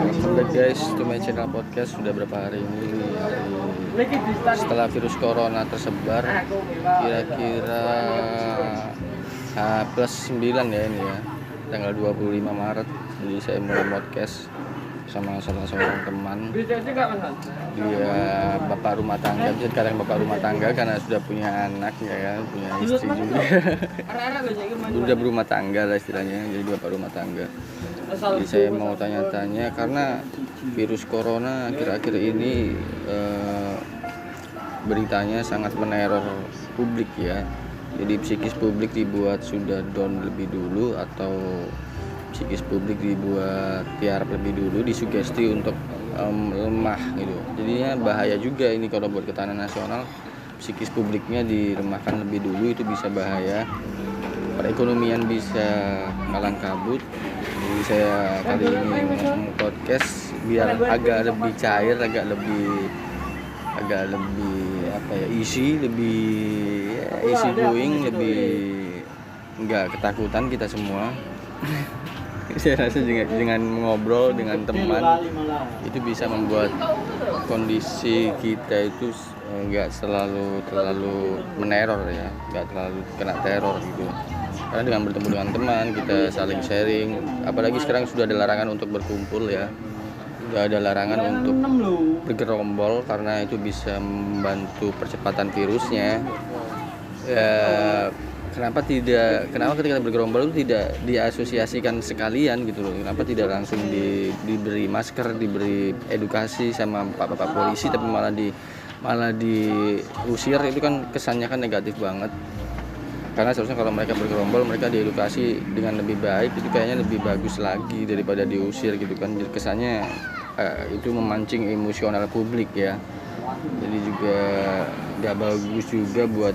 Welcome back guys to my channel podcast. Sudah berapa hari ini setelah virus corona tersebar, kira-kira H+9 ya ini ya, tanggal 25 Maret. Jadi saya mulai podcast sama salah seorang teman. Dia bapak rumah tangga, bisa dikatakan bapak rumah tangga karena sudah punya anak ya kan, punya istri juga. Udah berumah tangga lah istilahnya, jadi bapak rumah tangga. Jadi saya mau tanya-tanya karena virus corona akhir-akhir ini beritanya sangat meneror publik ya. Jadi psikis publik dibuat sudah down lebih dulu atau psikis publik dibuat tiarap lebih dulu, disugesti untuk lemah gitu. Jadinya bahaya juga ini kalau buat ketahanan nasional, psikis publiknya diremahkan lebih dulu, itu bisa bahaya. Perekonomian bisa malang kabut. Jadi saya kali ini podcast biar agak lebih cair, agak lebih apa ya, easy going, lebih enggak ketakutan kita semua. Saya rasa dengan ngobrol dengan teman itu bisa membuat kondisi kita itu enggak terlalu meneror ya, enggak terlalu kena teror gitu. Karena dengan bertemu dengan teman kita saling sharing, apalagi sekarang sudah ada larangan untuk berkumpul ya, sudah ada larangan untuk bergerombol karena itu bisa membantu percepatan virusnya ya. Kenapa ketika bergerombol itu tidak diasosiasikan sekalian gitu loh? Kenapa tidak langsung diberi masker, diberi edukasi sama bapak polisi, tapi malah diusir? Itu kan kesannya kan negatif banget. Karena seharusnya kalau mereka bergerombol, mereka diedukasi dengan lebih baik, itu kayaknya lebih bagus lagi daripada diusir gitu kan. Jadi kesannya itu memancing emosional publik ya. Jadi juga gak bagus juga buat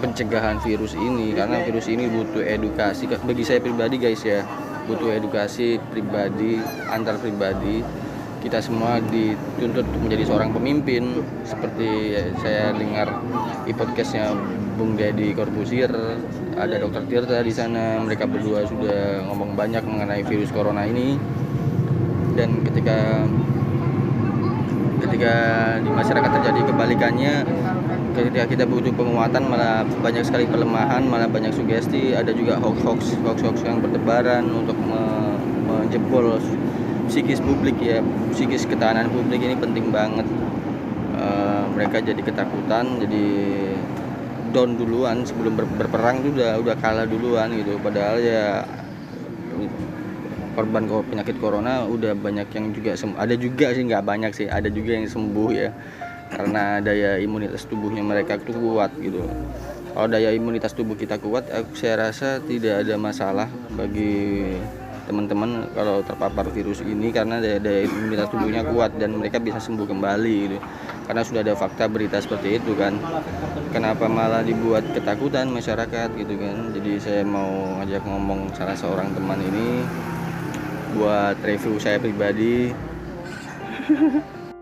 pencegahan virus ini, karena virus ini butuh edukasi. Bagi saya pribadi guys ya, butuh edukasi pribadi, antar pribadi. Kita semua dituntut untuk menjadi seorang pemimpin. Seperti saya dengar di podcastnya Bung Deddy Corbuzier, ada Dr. Tirta di sana. Mereka berdua sudah ngomong banyak mengenai virus corona ini. Dan ketika di masyarakat terjadi kebalikannya, ketika kita butuh penguatan malah banyak sekali pelemahan, malah banyak sugesti. Ada juga hoax yang bertebaran untuk menjebol psikis publik ya. Psikis ketahanan publik ini penting banget. Mereka jadi ketakutan, jadi down duluan sebelum berperang itu udah kalah duluan gitu. Padahal ya korban penyakit corona udah banyak yang juga ada juga sih, nggak banyak sih, ada juga yang sembuh ya, karena daya imunitas tubuhnya mereka tuh kuat gitu. Kalau daya imunitas tubuh kita kuat, saya rasa tidak ada masalah bagi teman-teman kalau terpapar virus ini, karena daya imunitas tubuhnya kuat dan mereka bisa sembuh kembali gitu. Karena sudah ada fakta berita seperti itu kan. Kenapa malah dibuat ketakutan masyarakat gitu kan. Jadi saya mau ngajak ngomong salah seorang teman ini buat review saya pribadi.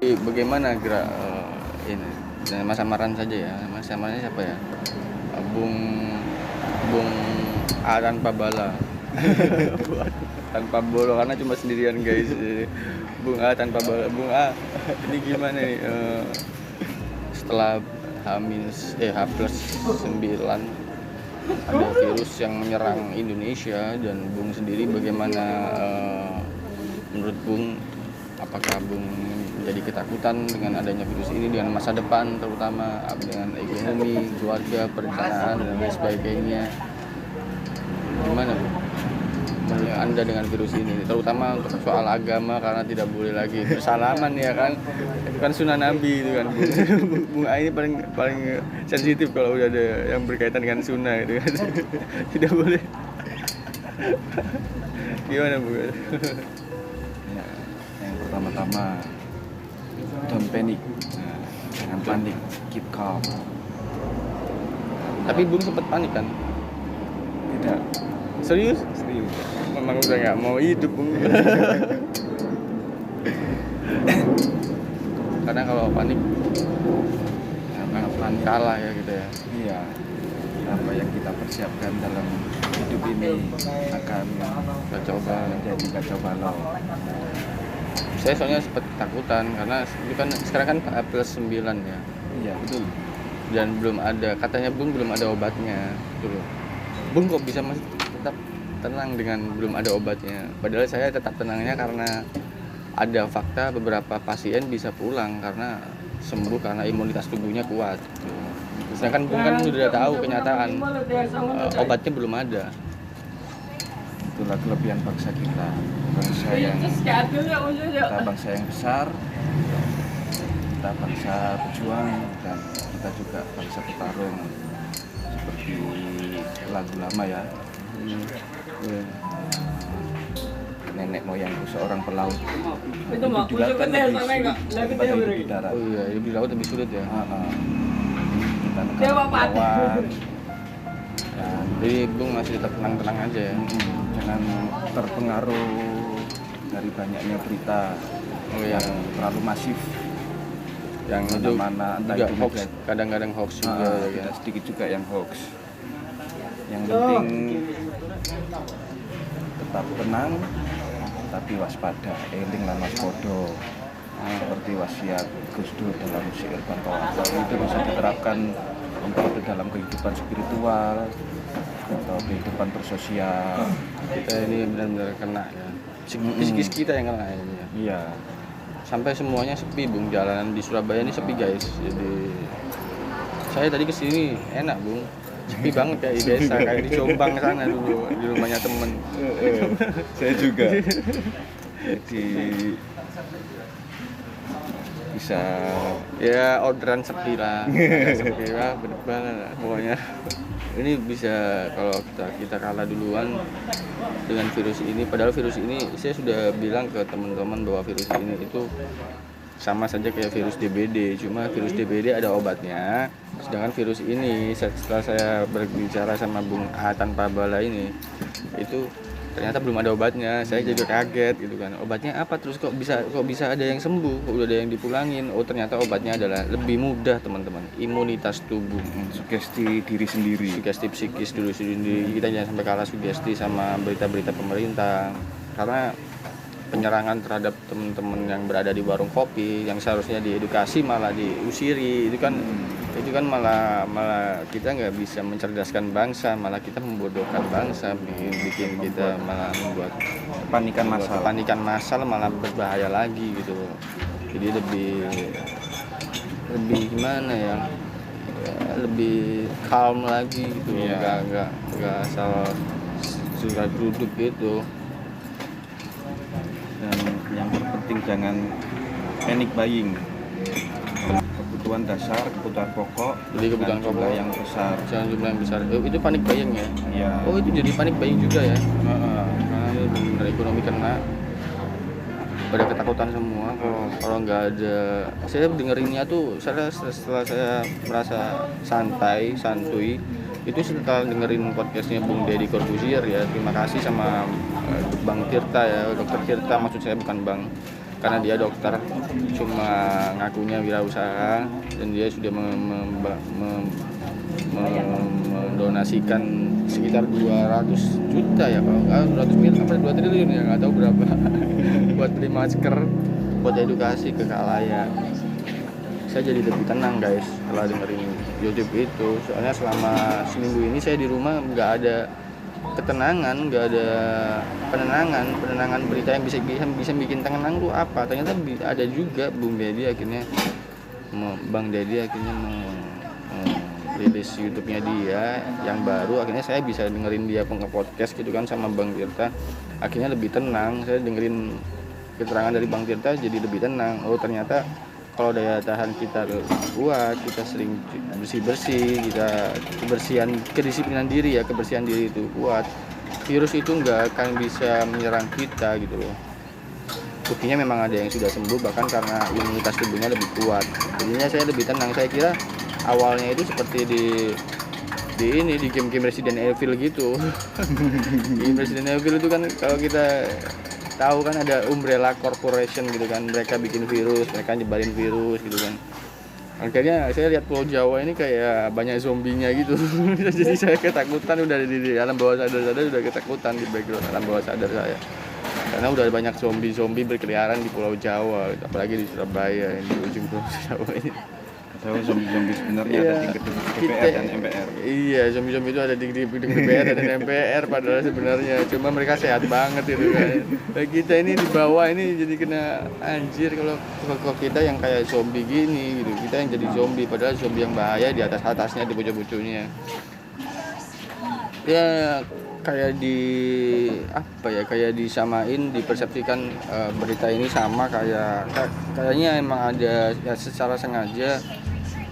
Bagaimana gerak ini? Mas samaran saja ya. Mas samarannya siapa ya? Bung A tanpa bala. Tanpa bolo karena cuma sendirian guys. Bung A tanpa bala. Bung A, ini gimana nih? Setelah H+9 ada virus yang menyerang Indonesia, dan Bung sendiri bagaimana menurut Bung, apakah Bung menjadi ketakutan dengan adanya virus ini, dengan masa depan terutama dengan ekonomi, keluarga, perencanaan dan lain sebagainya? Gimana Bung menurut Anda dengan virus ini, terutama untuk soal agama, karena tidak boleh lagi bersalaman ya kan, itu kan sunnah Nabi itu kan. Bung A ini paling sensitif kalau udah ada yang berkaitan dengan sunnah itu kan. Tidak boleh. Gimana Bung? Ya, yang pertama-tama don't panic, jangan panik, keep calm. Tapi Bung sempat panik kan? Tidak. Serius? Memang udah nggak mau hidup Bung. Karena kalau panik kalah ya gitu ya. Iya, apa yang kita persiapkan dalam hidup ini akan Kacau banget. menjadi kacau balau. Saya soalnya sempat ketakutan karena itu kan sekarang kan +9 ya. Iya betul. Dan belum ada, katanya Bung belum ada obatnya gitu loh. Bung kok bisa masih tetap tenang dengan belum ada obatnya? Padahal saya tetap tenangnya karena ada fakta beberapa pasien bisa pulang karena sembuh karena imunitas tubuhnya kuat gitu. Sedangkan Bung kan sudah tahu kenyataan obatnya belum ada. Itulah kelebihan bangsa kita, kita bangsa yang besar, kita bangsa pejuang, dan kita juga bangsa petarung. Seperti lagu lama ya, nenek moyangku seorang pelaut. Hidup di laut kan lebih sulit daripada hidup di darat. Oh iya, hidup di laut lebih sulit ya. Kita negara kepulauan, dan Jadi Bung masih tetap tenang-tenang aja ya. jangan terpengaruh dari banyaknya berita yang terlalu masif, Yang itu mana entah juga itu hoax, negatif. kadang-kadang hoax juga ya Tidak kan. sedikit juga yang hoax. Yang penting tetap tenang tapi waspada, eling lan waspada. Seperti wasiat Gus Dur dalam syair Bantawa itu bisa diterapkan entah itu dalam kehidupan spiritual atau kehidupan bersosial. Kita ini benar-benar kena ya. Psikis kita yang kena ini ya. Iya. Sampai semuanya sepi Bung, jalanan di Surabaya ini sepi guys. Jadi saya tadi kesini enak Bung, sepi banget kayak di desa, kayak di Jombang sana dulu di rumahnya temen. Saya juga. Jadi bisa Ya orderan sepi lah, agak sepi lah, bener banget lah pokoknya. Ini bisa kalau kita kalah duluan dengan virus ini. Padahal virus ini saya sudah bilang ke teman-teman bahwa virus ini itu sama saja kayak virus DBD, cuma virus DBD ada obatnya. Sedangkan virus ini setelah saya berbicara sama Bung A tanpa bala ini, itu ternyata belum ada obatnya. Saya juga kaget gitu kan. Obatnya apa? Terus kok bisa ada yang sembuh? Kok udah ada yang dipulangin? Oh ternyata obatnya adalah lebih mudah teman-teman. Imunitas tubuh, sugesti diri sendiri. sugesti psikis dulu sendiri. Kita jangan sampai kalah sugesti sama berita-berita pemerintah. Karena penyerangan terhadap teman-teman yang berada di warung kopi yang seharusnya diedukasi malah diusiri, itu kan malah kita nggak bisa mencerdaskan bangsa, malah kita membodohkan bangsa, bikin kita malah membuat kepanikan massal, malah berbahaya lagi gitu. Jadi lebih gimana ya, lebih calm lagi gitu, nggak asal surat duduk gitu. Dan yang terpenting jangan panic buying. Kebutuhan dasar, kebutuhan pokok, Jadi kebutuhan dengan jumlah pokok yang besar. jangan jumlah yang besar. Itu panik buying ya. Iya. Oh itu jadi panik buying juga ya. Karena itu benar ekonomi kena. Pada ketakutan semua kalau nggak ada. Saya dengerinnya tuh setelah saya merasa santuy itu setelah dengerin podcastnya Bung Deddy Corbuzier ya. Terima kasih sama Bang Tirta ya, Dokter Tirta, maksud saya bukan Bang, karena dia dokter cuma ngakunya wirausaha dan dia sudah mendonasikan sekitar 200 juta ya, kalau nggak 200 miliar sampai 2 triliun ya, nggak tahu berapa buat beli masker, buat edukasi ke khalayak. Saya jadi lebih tenang guys setelah dengerin YouTube itu, soalnya selama seminggu ini saya di rumah nggak ada ketenangan, nggak ada penenangan berita yang bisa bikin tenang tuh apa. Ternyata ada juga Bang Deddy akhirnya rilis YouTube-nya dia yang baru. Akhirnya saya bisa dengerin dia podcast gitu kan sama Bang Tirta, akhirnya lebih tenang. Saya dengerin keterangan dari Bang Tirta jadi lebih tenang. Oh ternyata kalau daya tahan kita kuat, kita sering bersih-bersih, kita kedisiplinan diri ya, kebersihan diri itu kuat, virus itu nggak akan bisa menyerang kita gitu loh. Buktinya memang ada yang sudah sembuh bahkan karena imunitas tubuhnya lebih kuat. Jadinya saya lebih tenang. Saya kira awalnya itu seperti di game-game Resident Evil gitu. Game Resident Evil itu kan kalau kita tahu kan ada Umbrella Corporation gitu kan, mereka bikin virus, mereka nyebarin virus gitu kan. Akhirnya saya lihat Pulau Jawa ini kayak banyak zombinya gitu. Jadi saya ketakutan udah di alam bawah sadar udah ketakutan di background alam bawah sadar saya. Karena udah banyak zombie berkeliaran di Pulau Jawa, apalagi di Surabaya ini, di ujung Pulau Jawa ini. Tahu zombie sebenarnya ada di gedung DPR dan MPR. Iya, zombie itu ada di gedung DPR dan MPR padahal sebenarnya cuma mereka sehat banget itu kan. Nah, kita ini di bawah ini jadi kena anjir kalau kita yang kayak zombie gini gitu. Kita yang jadi zombie padahal zombie yang bahaya di atasnya di bocah-bocahnya. Ya kayak kayak disamain dipersepsikan berita ini sama kayaknya emang ada ya secara sengaja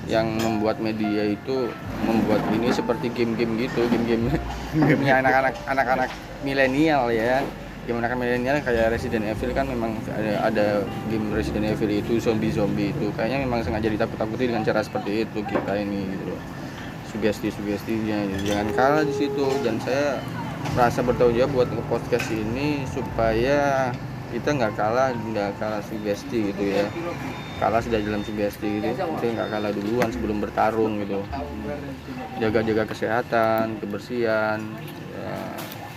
yang membuat media itu membuat ini seperti game-game gitu, gamenya anak-anak milenial ya. Game anak milenial kayak Resident Evil kan memang ada game Resident Evil itu zombie itu kayaknya memang sengaja ditakut-takuti dengan cara seperti itu kita ini gitu. Sugesti-sugestinya jangan kalah di situ, dan saya merasa bertanggung jawab buat nge-podcast ini supaya kita nggak kalah sugesti gitu ya, kalah sudah dalam sugesti gitu, kita nggak kalah duluan sebelum bertarung gitu, jaga kesehatan, kebersihan ya,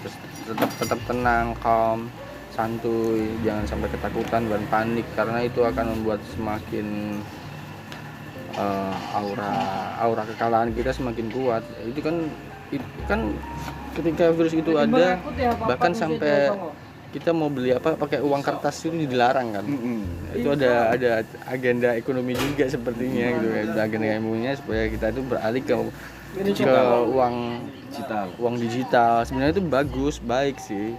terus tetap tenang, calm, santuy, jangan sampai ketakutan dan panik karena itu akan membuat semakin aura kekalahan kita semakin kuat. Itu kan ketika virus itu ada bahkan sampai kita mau beli apa pakai uang kertas itu dilarang kan. Itu ada agenda ekonomi juga sepertinya gitu ya, agenda ekonominya supaya kita itu beralih ke uang digital. Sebenarnya itu baik sih,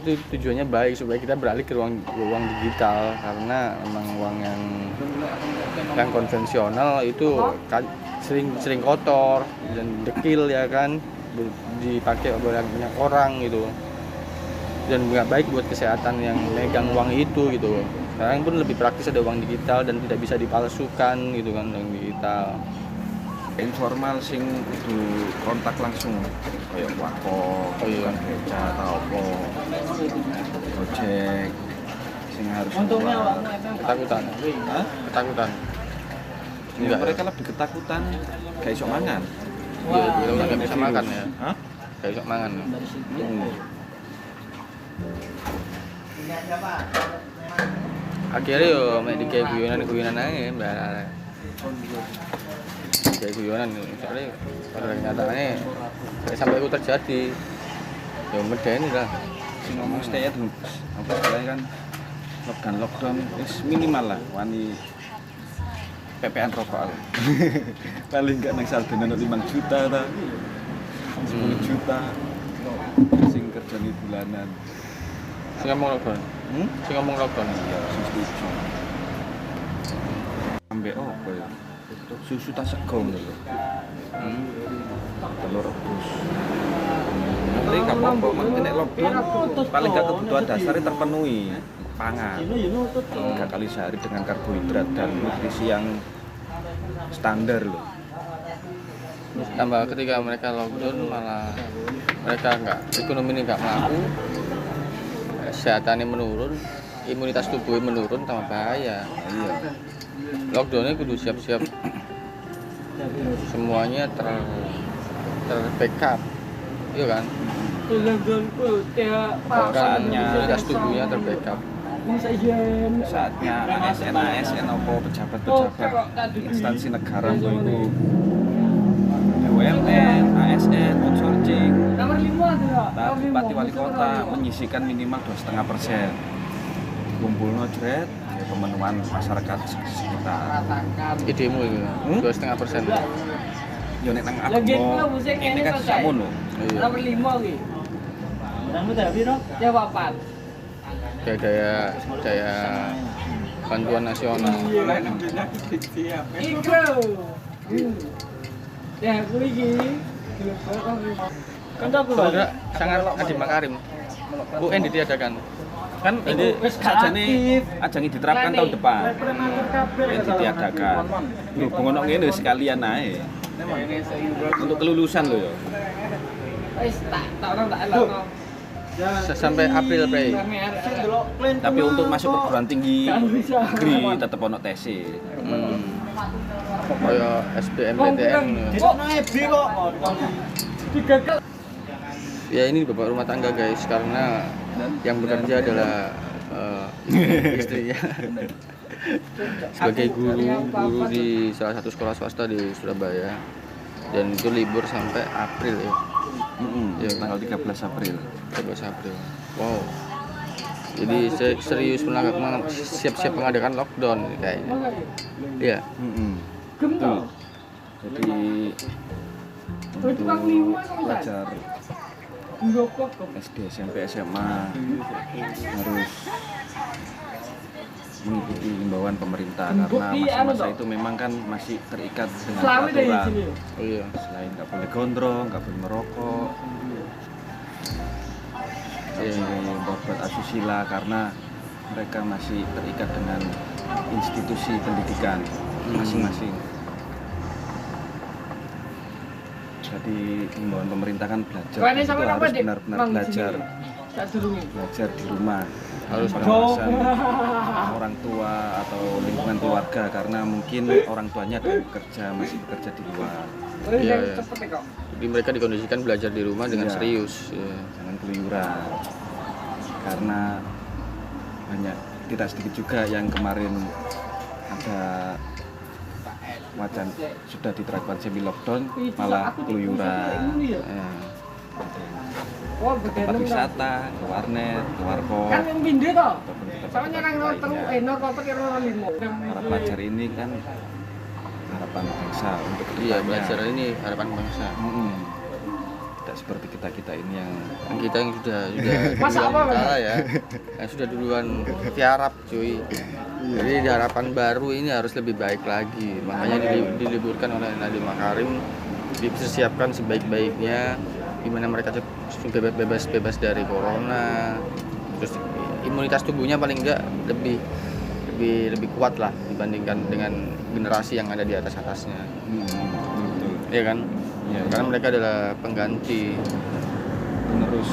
itu tujuannya baik supaya kita beralih ke uang digital, karena memang uang yang konvensional itu sering kotor dan dekil ya kan, dipakai oleh banyak orang gitu, dan nggak baik buat kesehatan yang megang uang itu gitu. Sekarang pun lebih praktis ada uang digital dan tidak bisa dipalsukan gitu kan, uang digital. Informal sing kudu kontak langsung kayak wako, kan beca atau apa, Gojek sing harus ketakutan. Ya, mereka lebih ketakutan kayak iso mangan. Iya, nggak bisa makan ya. Kayak iso mangan. Akhirnya yo mek di kayak guyonan aja mbak. Kayak guyonan soalnya pada kenyataannya sampai itu terjadi ya medeni lah sing ngomong stay at home apa istilahnya kan lockdown minimal lah wani PPN rokok paling nggak nang saldonya 5 juta ta 10 juta sing kerja di bulanan sing ngomong lockdown ya sing setuju ambek apa ya susu tak segong lho. Telur rebus. Nanti gak apa-apa, mungkin nek lockdown paling gak kebutuhan dasarnya terpenuhi. Pangan 3 kali sehari dengan karbohidrat dan nutrisi yang standar loh. Tambah ketika mereka lockdown malah mereka ekonomi ini nggak mampu, kesehatannya menurun, imunitas tubuhnya menurun, tambah bahaya. Iya. Lockdownnya kudu siap-siap semuanya ter-backup, iya kan? Saatnya imunitas tubuhnya ter-backup. Saatnya ASN apa pejabat instansi negara itu BUMN, ASN, outsourcing, Bupati Wali Kota menyisihkan minimal 2,5%. Kumpulno jret pemenuhan masyarakat sekitar. Idemu itu 2,5%. Yo nek nang aku ini kan samono. Nomor 5 ki. Kamu tapi no? Ya papat. Kayak bantuan nasional. Iku. Ya aku iki. Kan aku sangat Adi Makarim. UN ditiadakan. Kan ini sajane ajang diterapkan tahun depan. Yang ditiadakan. Berhubung ono ngene sekalian ae. Untuk kelulusan loh ya. Wis tak elokno. Sampai April Mei. Tapi untuk masuk perguruan tinggi negeri tetap ono tes. kayak SBMPTN. Kok naik bi kok? Digagal. Ya ini bapak rumah tangga guys, karena yang bekerja adalah istrinya sebagai guru di salah satu sekolah swasta di Surabaya, dan itu libur sampai April ya. Ya, tanggal 13 April. 13 April. Wow. Jadi serius siap-siap mengadakan lockdown kayaknya. Iya. Betul. Jadi untuk pelajar SD, SMP, SMA harus mengikuti himbauan pemerintah karena masa-masa itu memang kan masih terikat dengan peraturan. Oh iya. Selain nggak boleh gondrong, nggak boleh merokok, buat asusila karena mereka masih terikat dengan institusi pendidikan masing-masing. Jadi himbauan pemerintah kan belajar itu harus benar-benar belajar di rumah, harus pengawasan orang tua atau lingkungan keluarga karena mungkin orang tuanya ada yang masih bekerja di luar. Iya. Jadi mereka dikondisikan belajar di rumah dengan serius. Ya. Jangan keluyuran karena banyak tidak sedikit juga yang kemarin ada wacana sudah diterapkan semi lockdown malah keluyuran. Ke tempat wisata, ke warnet, ke warkop, ataupun ke tempat-tempat lainnya. Para pelajar ini kan harapan bangsa untuk kedepannya. Iya, belajar ini harapan bangsa. Tidak seperti kita ini yang Kita yang sudah duluan kalah ya, yang sudah duluan tiarap cuy. Jadi di harapan baru ini harus lebih baik lagi. Makanya diliburkan oleh Nadiem Makarim, dipersiapkan sebaik-baiknya, gimana mereka bebas dari corona. Terus imunitas tubuhnya paling enggak lebih kuat lah dibandingkan dengan generasi yang ada di atasnya. Iya kan? Ya, karena mereka adalah pengganti penerus